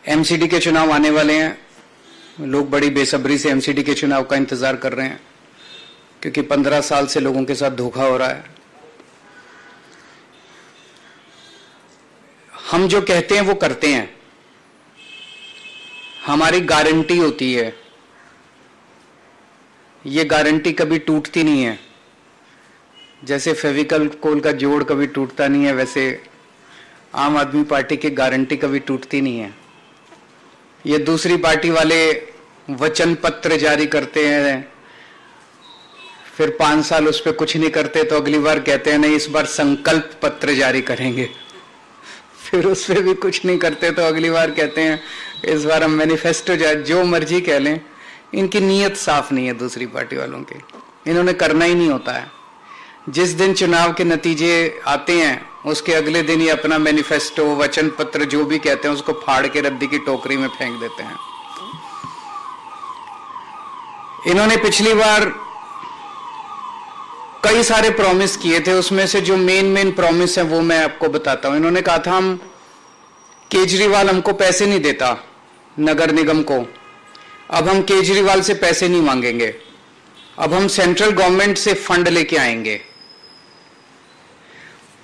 MCD के चुनाव आने वाले हैं। लोग बड़ी बेसब्री से एमसीडी के चुनाव का इंतजार कर रहे हैं, क्योंकि 15 साल से लोगों के साथ धोखा हो रहा है। हम जो कहते हैं वो करते हैं, हमारी गारंटी होती है। ये गारंटी कभी टूटती नहीं है। जैसे फेविकल कोल का जोड़ कभी टूटता नहीं है, वैसे आम आदमी पार्टी की गारंटी कभी टूटती नहीं है। ये दूसरी पार्टी वाले वचन पत्र जारी करते हैं, फिर 5 साल उस पर कुछ नहीं करते, तो अगली बार कहते हैं नहीं इस बार संकल्प पत्र जारी करेंगे। फिर उस पर भी कुछ नहीं करते, तो अगली बार कहते हैं इस बार हम मैनिफेस्टो जो मर्जी कह लें। इनकी नीयत साफ नहीं है दूसरी पार्टी वालों की, इन्होंने करना ही नहीं होता है। जिस दिन चुनाव के नतीजे आते हैं उसके अगले दिन ही अपना मैनिफेस्टो, वचन पत्र जो भी कहते हैं उसको फाड़ के रद्दी की टोकरी में फेंक देते हैं। इन्होंने पिछली बार कई सारे प्रॉमिस किए थे, उसमें से जो मेन प्रॉमिस है वो मैं आपको बताता हूं। इन्होंने कहा था हम केजरीवाल हमको पैसे नहीं देता नगर निगम को, अब हम केजरीवाल से पैसे नहीं मांगेंगे, अब हम सेंट्रल गवर्नमेंट से फंड लेके आएंगे।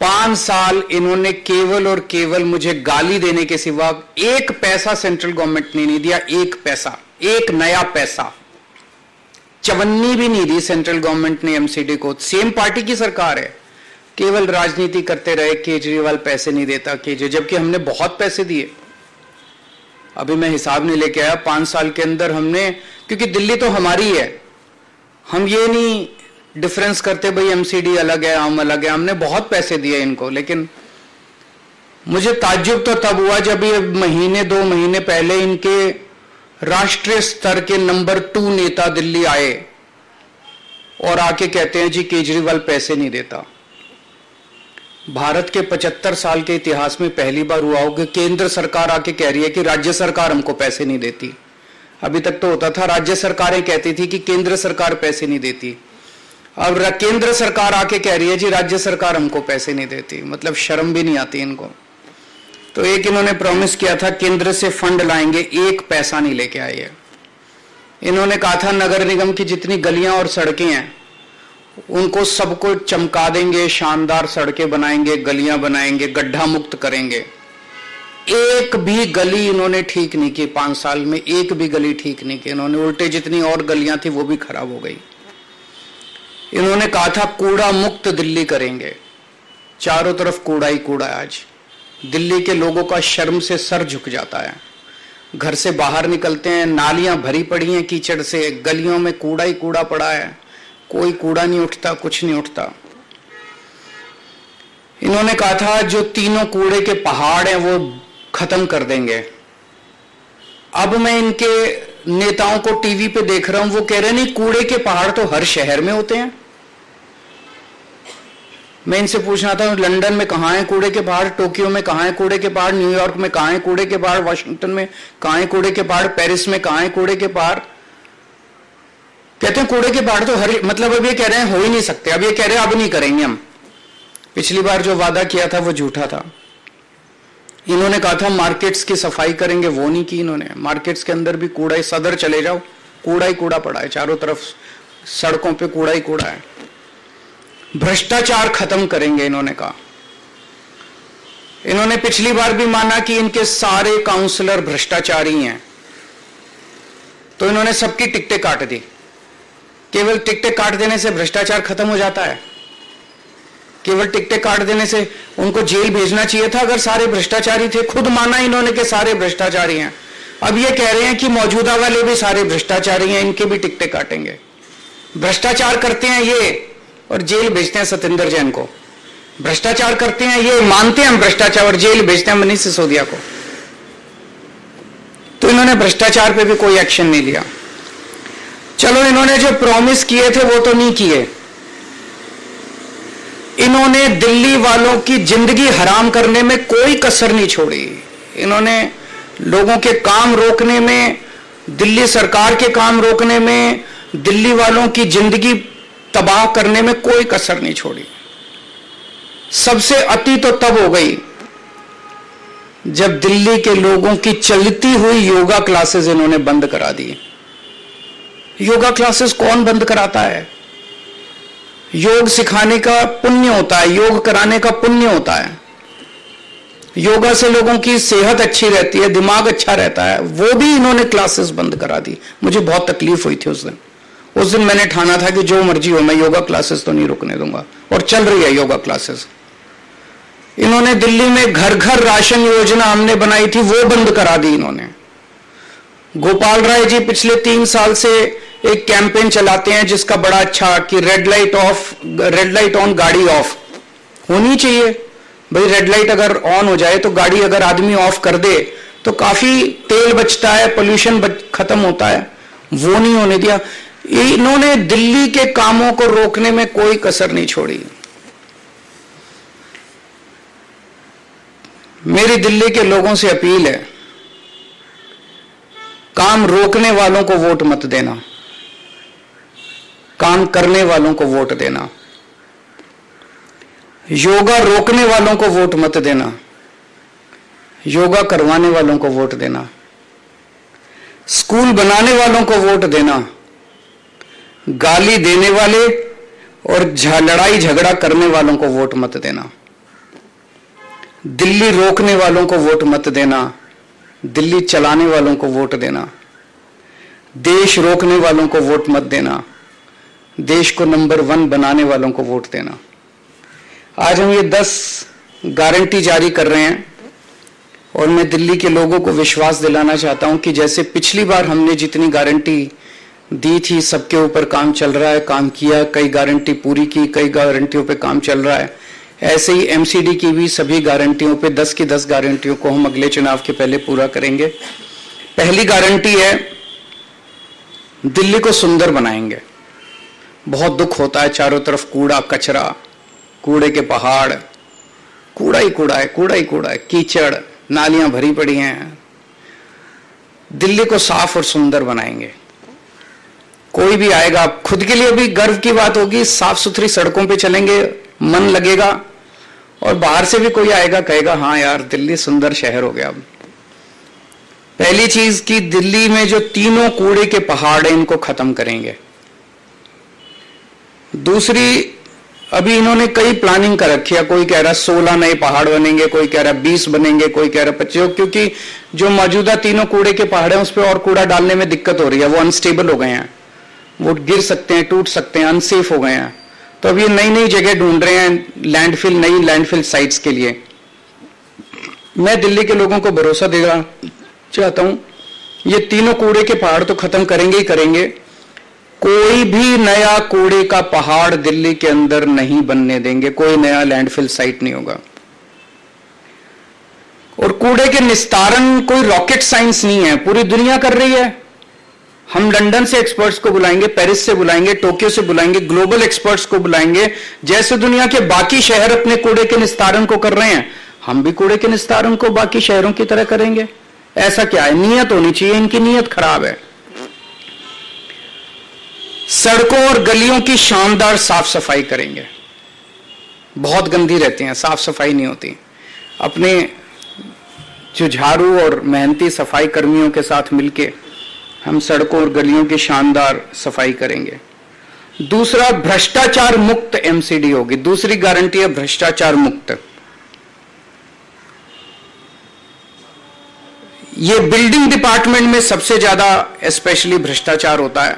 5 साल इन्होंने केवल और केवल मुझे गाली देने के सिवा 1 पैसा सेंट्रल गवर्नमेंट ने नहीं दिया। 1 पैसा, 1 नया पैसा, चवन्नी भी नहीं दी सेंट्रल गवर्नमेंट ने एमसीडी को। सेम पार्टी की सरकार है, केवल राजनीति करते रहे केजरीवाल पैसे नहीं देता जबकि हमने बहुत पैसे दिए। अभी मैं हिसाब नहीं लेके आया, 5 साल के अंदर हमने, क्योंकि दिल्ली तो हमारी है, हम ये नहीं डिफरेंस करते भाई एमसीडी अलग है हम अलग है, हमने बहुत पैसे दिए इनको। लेकिन मुझे ताज्जुब तो तब हुआ जब ये 2 महीने पहले इनके राष्ट्रीय स्तर के नंबर 2 नेता दिल्ली आए और आके कहते हैं जी केजरीवाल पैसे नहीं देता। भारत के 75 साल के इतिहास में पहली बार हुआ हो कि केंद्र सरकार आके कह रही है कि राज्य सरकार हमको पैसे नहीं देती। अभी तक तो होता था राज्य सरकारें कहती थी कि केंद्र सरकार पैसे नहीं देती, अब केंद्र सरकार आके कह रही है जी राज्य सरकार हमको पैसे नहीं देती। मतलब शर्म भी नहीं आती इनको। तो एक इन्होंने प्रॉमिस किया था केंद्र से फंड लाएंगे, 1 पैसा नहीं लेके आए हैं। इन्होंने कहा था नगर निगम की जितनी गलियां और सड़कें हैं उनको सबको चमका देंगे, शानदार सड़कें बनाएंगे, गलियां बनाएंगे, गड्ढा मुक्त करेंगे। 1 भी गली इन्होंने ठीक नहीं की 5 साल में, 1 भी गली ठीक नहीं की इन्होंने। उल्टे जितनी और गलियां थी वो भी खराब हो गई। इन्होंने कहा था कूड़ा मुक्त दिल्ली करेंगे, चारों तरफ कूड़ा ही कूड़ा है। आज दिल्ली के लोगों का शर्म से सर झुक जाता है। घर से बाहर निकलते हैं, नालियां भरी पड़ी हैं कीचड़ से, गलियों में कूड़ा ही कूड़ा पड़ा है, कोई कूड़ा नहीं उठता, कुछ नहीं उठता। इन्होंने कहा था जो 3 कूड़े के पहाड़ हैं वो खत्म कर देंगे। अब मैं इनके नेताओं को टीवी पे देख रहा हूं, वो कह रहे नहीं कूड़े के पहाड़ तो हर शहर में होते हैं। मैं इनसे पूछना था लंदन में कहां है कूड़े के पहाड़, टोक्यो में कहां है कूड़े के पहाड़, न्यूयॉर्क में कहां है कूड़े के पहाड़, वाशिंगटन में कहां है कूड़े के पहाड़, पेरिस में कहां है कूड़े के पहाड़। कहते हैं कूड़े के पहाड़ तो हर, मतलब अब ये कह रहे हैं हो ही नहीं सकते, अब ये कह रहे हैं अब नहीं करेंगे हम। पिछली बार जो वादा किया था वो झूठा था। इन्होंने कहा था मार्केट्स की सफाई करेंगे, वो नहीं की इन्होंने। मार्केट्स के अंदर भी कूड़ा ही, सदर चले जाओ कूड़ा ही कूड़ा पड़ा है, चारों तरफ सड़कों पे कूड़ा ही कूड़ा है। भ्रष्टाचार खत्म करेंगे इन्होंने कहा। इन्होंने पिछली बार भी माना कि इनके सारे काउंसलर भ्रष्टाचारी हैं, तो इन्होंने सबकी टिकटें काट दी। केवल टिकटें काट देने से भ्रष्टाचार खत्म हो जाता है? केवल टिकटें काट देने से उनको जेल भेजना चाहिए था अगर सारे भ्रष्टाचारी थे। खुद माना इन्होंने कि सारे भ्रष्टाचारी हैं, अब ये कह रहे हैं कि मौजूदा वाले भी सारे भ्रष्टाचारी हैं, इनके भी टिकटें काटेंगे। भ्रष्टाचार करते हैं ये और जेल भेजते हैं सत्येंद्र जैन को। भ्रष्टाचार करते हैं ये, मानते हैं हम भ्रष्टाचार और जेल भेजते हैं मनीष सिसोदिया को। तो इन्होंने भ्रष्टाचार पे भी कोई एक्शन नहीं लिया। चलो इन्होंने जो प्रॉमिस किए थे वो तो नहीं किए। इन्होंने दिल्ली वालों की जिंदगी हराम करने में कोई कसर नहीं छोड़ी। इन्होंने लोगों के काम रोकने में, दिल्ली सरकार के काम रोकने में, दिल्ली वालों की जिंदगी तबाह करने में कोई कसर नहीं छोड़ी। सबसे अति तो तब हो गई जब दिल्ली के लोगों की चलती हुई योगा क्लासेस इन्होंने बंद करा दी। योगा क्लासेस कौन बंद कराता है? योग सिखाने का पुण्य होता है, योग कराने का पुण्य होता है। योगा से लोगों की सेहत अच्छी रहती है, दिमाग अच्छा रहता है, वो भी इन्होंने क्लासेस बंद करा दी। मुझे बहुत तकलीफ हुई थी उस दिन मैंने ठाना था कि जो मर्जी हो, मैं योगा क्लासेस तो नहीं रुकने दूंगा, और चल रही है योगा क्लासेस। इन्होंने दिल्ली में घर घर राशन योजना हमने बनाई थी, वो बंद करा दी इन्होंने। गोपाल राय जी पिछले 3 साल से एक कैंपेन चलाते हैं जिसका बड़ा अच्छा कि रेड लाइट ऑन गाड़ी ऑफ होनी चाहिए। भाई रेड लाइट अगर ऑन हो जाए तो गाड़ी अगर आदमी ऑफ कर दे तो काफी तेल बचता है, पोल्यूशन खत्म होता है, वो नहीं होने दिया। इन्होंने दिल्ली के कामों को रोकने में कोई कसर नहीं छोड़ी। मेरी दिल्ली के लोगों से अपील है, काम रोकने वालों को वोट मत देना, काम करने वालों को वोट देना। योगा रोकने वालों को वोट मत देना, योगा करवाने वालों को वोट देना। स्कूल बनाने वालों को वोट देना, गाली देने वाले और लड़ाई झगड़ा करने वालों को वोट मत देना। दिल्ली रोकने वालों को वोट मत देना, दिल्ली चलाने वालों को वोट देना। देश रोकने वालों को वोट मत देना, देश को नंबर 1 बनाने वालों को वोट देना। आज हम ये 10 गारंटी जारी कर रहे हैं और मैं दिल्ली के लोगों को विश्वास दिलाना चाहता हूं कि जैसे पिछली बार हमने जितनी गारंटी दी थी सबके ऊपर काम चल रहा है, काम किया, कई गारंटी पूरी की, कई गारंटियों पे काम चल रहा है। ऐसे ही एमसीडी की भी सभी गारंटियों पे 10 की 10 गारंटियों को हम अगले चुनाव के पहले पूरा करेंगे। पहली गारंटी है, दिल्ली को सुंदर बनाएंगे। बहुत दुख होता है, चारों तरफ कूड़ा कचरा, कूड़े के पहाड़, कूड़ा ही कूड़ा है, कूड़ा ही कूड़ा है, कीचड़, नालियां भरी पड़ी हैं। दिल्ली को साफ और सुंदर बनाएंगे। कोई भी आएगा, खुद के लिए भी गर्व की बात होगी, साफ सुथरी सड़कों पे चलेंगे, मन लगेगा, और बाहर से भी कोई आएगा कहेगा हाँ यार दिल्ली सुंदर शहर हो गया। अब पहली चीज कि दिल्ली में जो तीनों कूड़े के पहाड़ हैं इनको खत्म करेंगे। दूसरी, अभी इन्होंने कई प्लानिंग कर रखी है, कोई कह रहा 16 नए पहाड़ बनेंगे, कोई कह रहा 20 बनेंगे, कोई कह रहा 25, क्योंकि जो मौजूदा तीनों कूड़े के पहाड़ हैं उस पर और कूड़ा डालने में दिक्कत हो रही है, वो अनस्टेबल हो गए हैं, वो गिर सकते हैं, टूट सकते हैं, अनसेफ हो गए हैं। तो अब ये नई नई जगह ढूंढ रहे हैं लैंडफिल, नई लैंडफिल साइट्स के लिए। मैं दिल्ली के लोगों को भरोसा देना चाहता हूं, ये तीनों कूड़े के पहाड़ तो खत्म करेंगे ही करेंगे। कोई भी नया कूड़े का पहाड़ दिल्ली के अंदर नहीं बनने देंगे, कोई नया लैंडफिल साइट नहीं होगा। और कूड़े के निस्तारण कोई रॉकेट साइंस नहीं है, पूरी दुनिया कर रही है। हम लंदन से एक्सपर्ट्स को बुलाएंगे, पेरिस से बुलाएंगे, टोक्यो से बुलाएंगे, ग्लोबल एक्सपर्ट्स को बुलाएंगे। जैसे दुनिया के बाकी शहर अपने कूड़े के निस्तारण को कर रहे हैं, हम भी कूड़े के निस्तारण को बाकी शहरों की तरह करेंगे। ऐसा क्या है, नीयत होनी चाहिए, इनकी नीयत खराब है। सड़कों और गलियों की शानदार साफ सफाई करेंगे, बहुत गंदी रहती हैं, साफ सफाई नहीं होती। अपने जो झाड़ू और मेहनती सफाई कर्मियों के साथ मिलके हम सड़कों और गलियों की शानदार सफाई करेंगे। दूसरा, भ्रष्टाचार मुक्त एमसीडी होगी। दूसरी गारंटी है भ्रष्टाचार मुक्त। ये बिल्डिंग डिपार्टमेंट में सबसे ज्यादा स्पेशली भ्रष्टाचार होता है।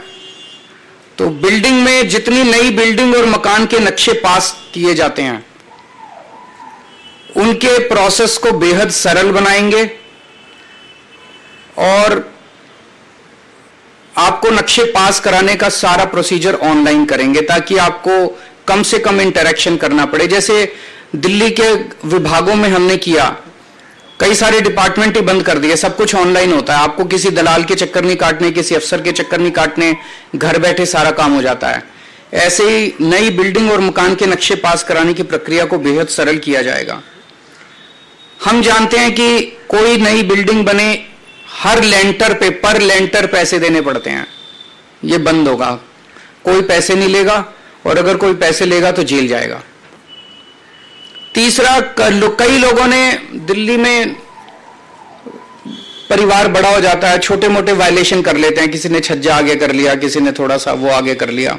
तो बिल्डिंग में जितनी नई बिल्डिंग और मकान के नक्शे पास किए जाते हैं उनके प्रोसेस को बेहद सरल बनाएंगे और आपको नक्शे पास कराने का सारा प्रोसीजर ऑनलाइन करेंगे ताकि आपको कम से कम इंटरेक्शन करना पड़े। जैसे दिल्ली के विभागों में हमने किया, कई सारे डिपार्टमेंट ही बंद कर दिए, सब कुछ ऑनलाइन होता है, आपको किसी दलाल के चक्कर नहीं काटने, किसी अफसर के चक्कर नहीं काटने, घर बैठे सारा काम हो जाता है। ऐसे ही नई बिल्डिंग और मकान के नक्शे पास कराने की प्रक्रिया को बेहद सरल किया जाएगा। हम जानते हैं कि कोई नई बिल्डिंग बने हर लेंटर पे पर लेंटर पैसे देने पड़ते हैं, ये बंद होगा। कोई पैसे नहीं लेगा और अगर कोई पैसे लेगा तो जेल जाएगा। तीसरा, कई लोगों ने दिल्ली में परिवार बड़ा हो जाता है, छोटे मोटे वायलेशन कर लेते हैं, किसी ने छज्जा आगे कर लिया, किसी ने थोड़ा सा वो आगे कर लिया,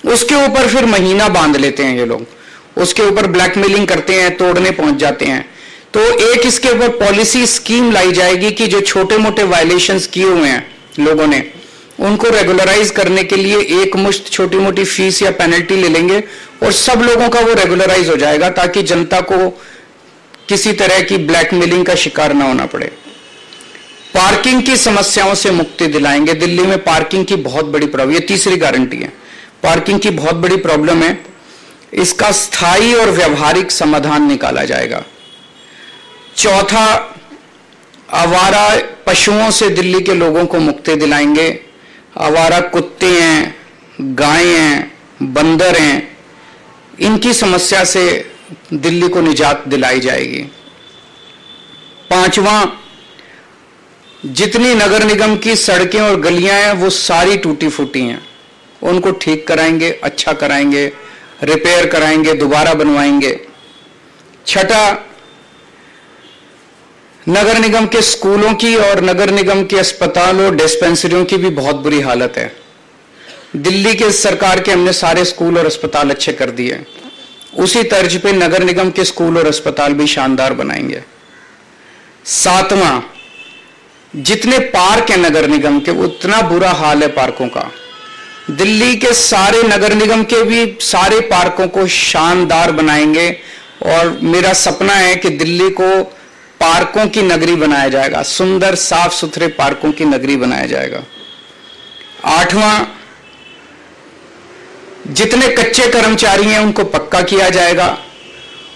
उसके ऊपर फिर महीना बांध लेते हैं ये लोग, उसके ऊपर ब्लैकमेलिंग करते हैं, तोड़ने पहुंच जाते हैं। तो एक इसके ऊपर पॉलिसी स्कीम लाई जाएगी कि जो छोटे मोटे वायलेशंस किए हुए हैं लोगों ने, उनको रेगुलराइज करने के लिए एक मुश्त छोटी मोटी फीस या पेनल्टी ले लेंगे और सब लोगों का वो रेगुलराइज हो जाएगा, ताकि जनता को किसी तरह की ब्लैकमेलिंग का शिकार ना होना पड़े। पार्किंग की समस्याओं से मुक्ति दिलाएंगे। दिल्ली में पार्किंग की बहुत बड़ी प्रॉब्लम, ये तीसरी गारंटी है, पार्किंग की बहुत बड़ी प्रॉब्लम है, इसका स्थायी और व्यवहारिक समाधान निकाला जाएगा। चौथा, आवारा पशुओं से दिल्ली के लोगों को मुक्ति दिलाएंगे। आवारा कुत्ते हैं, गायें हैं, बंदर हैं, इनकी समस्या से दिल्ली को निजात दिलाई जाएगी। पांचवा, जितनी नगर निगम की सड़कें और गलियां हैं वो सारी टूटी फूटी हैं, उनको ठीक कराएंगे, अच्छा कराएंगे, रिपेयर कराएंगे, दोबारा बनवाएंगे। छठा, नगर निगम के स्कूलों की और नगर निगम के अस्पताल और डिस्पेंसरियों की भी बहुत बुरी हालत है। दिल्ली के सरकार के हमने सारे स्कूल और अस्पताल अच्छे कर दिए, उसी तर्ज पे नगर निगम के स्कूल और अस्पताल भी शानदार बनाएंगे। सातवां, जितने पार्क हैं नगर निगम के, उतना बुरा हाल है पार्कों का। दिल्ली के सारे नगर निगम के भी सारे पार्कों को शानदार बनाएंगे और मेरा सपना है कि दिल्ली को पार्कों की नगरी बनाया जाएगा, सुंदर साफ सुथरे पार्कों की नगरी बनाया जाएगा। आठवां, जितने कच्चे कर्मचारी हैं उनको पक्का किया जाएगा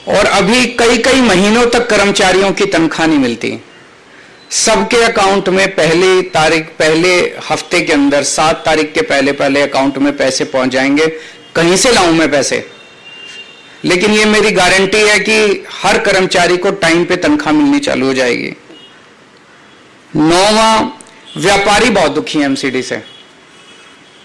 और अभी कई कई महीनों तक कर्मचारियों की तनख्वाह नहीं मिलती, सबके अकाउंट में पहले हफ्ते के अंदर 7 तारीख के पहले अकाउंट में पैसे पहुंच जाएंगे। कहीं से लाऊं मैं पैसे, लेकिन ये मेरी गारंटी है कि हर कर्मचारी को टाइम पे तनख्वाह मिलनी चालू हो जाएगी। 9वां, व्यापारी बहुत दुखी हैं एमसीडी से।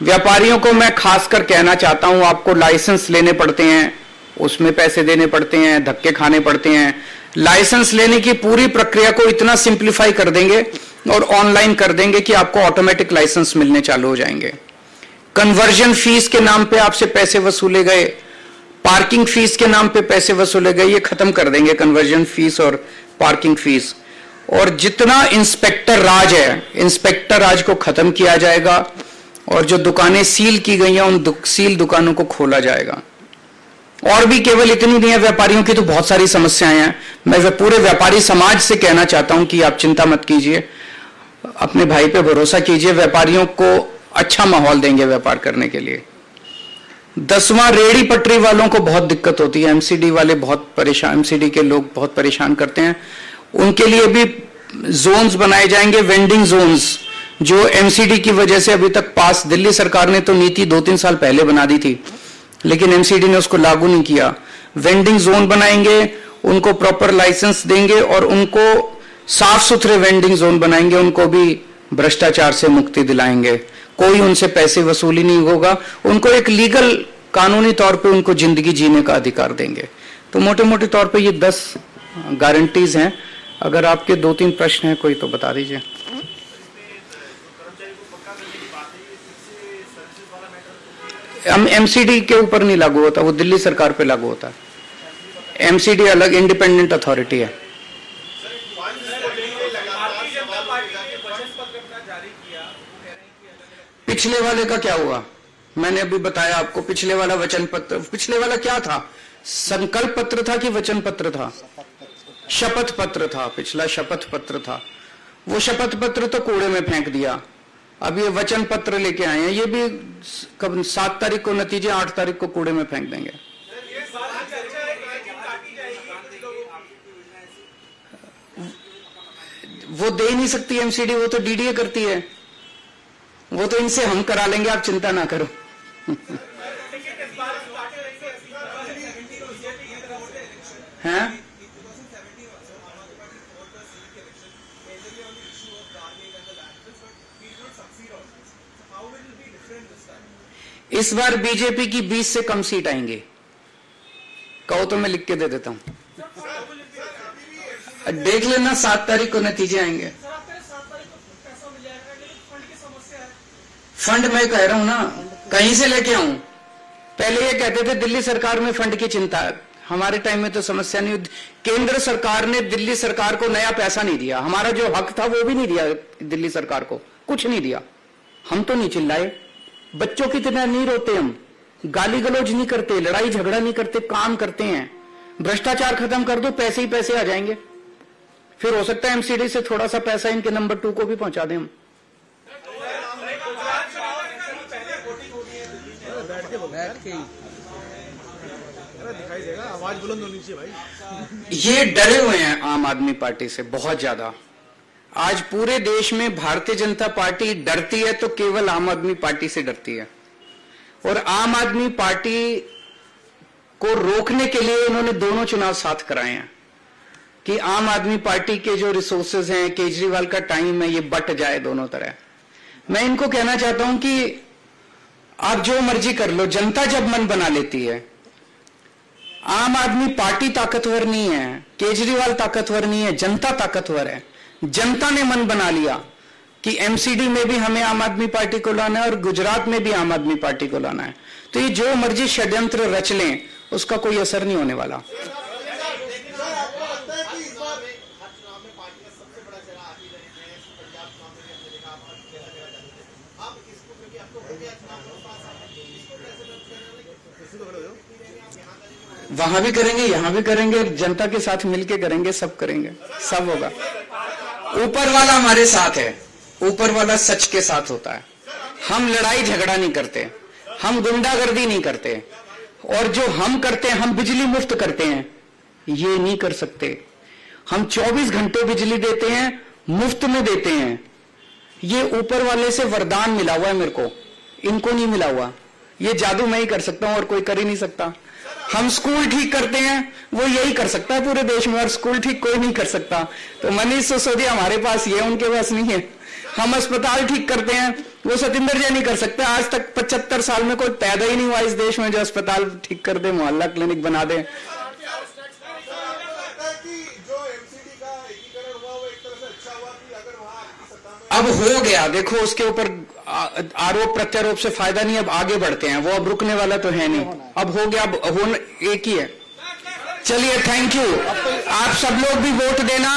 व्यापारियों को मैं खासकर कहना चाहता हूं, आपको लाइसेंस लेने पड़ते हैं, उसमें पैसे देने पड़ते हैं, धक्के खाने पड़ते हैं। लाइसेंस लेने की पूरी प्रक्रिया को इतना सिंप्लीफाई कर देंगे और ऑनलाइन कर देंगे कि आपको ऑटोमेटिक लाइसेंस मिलने चालू हो जाएंगे। कन्वर्जन फीस के नाम पे आपसे पैसे वसूले गए, पार्किंग फीस के नाम पे पैसे वसूले गए, ये खत्म कर देंगे कन्वर्जन फीस और पार्किंग फीस। और जितना इंस्पेक्टर राज है, इंस्पेक्टर राज को खत्म किया जाएगा और जो दुकानें सील की गई हैं उन सील दुकानों को खोला जाएगा। और भी केवल इतनी नहीं है, व्यापारियों की तो बहुत सारी समस्याएं हैं। मैं पूरे व्यापारी समाज से कहना चाहता हूं कि आप चिंता मत कीजिए, अपने भाई पे भरोसा कीजिए, व्यापारियों को अच्छा माहौल देंगे व्यापार करने के लिए। 10वां, रेहड़ी पटरी वालों को बहुत दिक्कत होती है, एमसीडी वाले बहुत परेशान, एमसीडी के लोग बहुत परेशान करते हैं, उनके लिए भी जोन्स बनाए जाएंगे, वेंडिंग जोन्स, जो एमसीडी की वजह से अभी तक पास, दिल्ली सरकार ने तो नीति 2-3 साल पहले बना दी थी लेकिन एमसीडी ने उसको लागू नहीं किया। वेंडिंग जोन बनाएंगे, उनको प्रॉपर लाइसेंस देंगे और उनको साफ सुथरे वेंडिंग जोन बनाएंगे, उनको भी भ्रष्टाचार से मुक्ति दिलाएंगे, कोई उनसे पैसे वसूली नहीं होगा, उनको एक लीगल कानूनी तौर पे उनको जिंदगी जीने का अधिकार देंगे। तो मोटे मोटे तौर पे ये 10 गारंटीज हैं। अगर आपके 2-3 प्रश्न हैं कोई तो बता दीजिए। हम एमसीडी के ऊपर नहीं लागू होता, वो दिल्ली सरकार पे लागू होता है। एमसीडी अलग इंडिपेंडेंट अथॉरिटी है। पिछले वाले का क्या हुआ, मैंने अभी बताया आपको। पिछले वाला वचन पत्र, पिछले वाला क्या था, संकल्प पत्र था कि वचन पत्र था? शपथ पत्र था, पिछला शपथ पत्र था। वो शपथ पत्र तो कूड़े में फेंक दिया, अब ये वचन पत्र लेके आए हैं, ये भी कब 7 तारीख को नतीजे, 8 तारीख को कूड़े में फेंक देंगे। वो दे नहीं सकती एमसीडी, वो तो डीडीए करती है, वो तो इनसे हम करा लेंगे, आप चिंता ना करो। हैं? इस बार बीजेपी की 20 से कम सीट आएंगी, कहो तो मैं लिख के दे देता हूं, देख लेना 7 तारीख को नतीजे आएंगे। फंड मैं कह रहा हूं ना, कहीं से लेके आऊं? पहले ये कहते थे दिल्ली सरकार में फंड की चिंता है, हमारे टाइम में तो समस्या नहीं। केंद्र सरकार ने दिल्ली सरकार को नया पैसा नहीं दिया, हमारा जो हक था वो भी नहीं दिया दिल्ली सरकार को, कुछ नहीं दिया। हम तो नहीं चिल्लाए, बच्चों की तरह नहीं रोते, हम गाली गलौज नहीं करते, लड़ाई झगड़ा नहीं करते, काम करते हैं। भ्रष्टाचार खत्म कर दो, पैसे ही पैसे आ जाएंगे। फिर हो सकता है एमसीडी से थोड़ा सा पैसा इनके नंबर 2 को भी पहुंचा दें हम। दिखाई देगा, आवाज बुलंद होनी चाहिए भाई। ये डरे हुए हैं आम आदमी पार्टी से बहुत ज्यादा। आज पूरे देश में भारतीय जनता पार्टी डरती है तो केवल आम आदमी पार्टी से डरती है। और आम आदमी पार्टी को रोकने के लिए इन्होंने दोनों चुनाव साथ कराए हैं कि आम आदमी पार्टी के जो रिसोर्सेज हैं, केजरीवाल का टाइम है, ये बट जाए दोनों तरह। मैं इनको कहना चाहता हूं कि आप जो मर्जी कर लो, जनता जब मन बना लेती है। आम आदमी पार्टी ताकतवर नहीं है, केजरीवाल ताकतवर नहीं है, जनता ताकतवर है। जनता ने मन बना लिया कि एमसीडी में भी हमें आम आदमी पार्टी को लाना है और गुजरात में भी आम आदमी पार्टी को लाना है, तो ये जो मर्जी षड्यंत्र रच लें उसका कोई असर नहीं होने वाला। वहां भी करेंगे, यहां भी करेंगे, जनता के साथ मिलके करेंगे, सब करेंगे, सब होगा। ऊपर वाला हमारे साथ है, ऊपर वाला सच के साथ होता है। हम लड़ाई झगड़ा नहीं करते, हम गुंडागर्दी नहीं करते, और जो हम करते हैं, हम बिजली मुफ्त करते हैं, ये नहीं कर सकते। हम 24 घंटे बिजली देते हैं, मुफ्त में देते हैं। ये ऊपर वाले से वरदान मिला हुआ है मेरे को, इनको नहीं मिला हुआ। ये जादू मैं ही कर सकता हूं और कोई कर ही नहीं सकता। हम स्कूल ठीक करते हैं, वो यही कर सकता है पूरे देश में, और स्कूल ठीक कोई नहीं कर सकता। तो मनीष सिसोदिया हमारे पास ये, उनके पास नहीं है। हम अस्पताल ठीक करते हैं, वो सतिंदर जैन नहीं कर सकते। आज तक 75 साल में कोई पैदा ही नहीं हुआ इस देश में जो अस्पताल ठीक कर दे, मोहल्ला क्लिनिक बना दे। अब हो गया, देखो उसके ऊपर आरोप प्रत्यारोप से फायदा नहीं, अब आगे बढ़ते हैं। वो अब रुकने वाला तो है नहीं, अब हो गया, अब होना एक ही है। चलिए, थैंक यू। आप सब लोग भी वोट देना,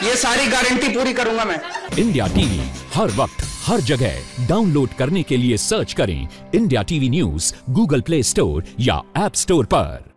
ये सारी गारंटी पूरी करूंगा मैं। इंडिया टीवी हर वक्त हर जगह डाउनलोड करने के लिए सर्च करें India TV news Google play store या ऐप स्टोर पर।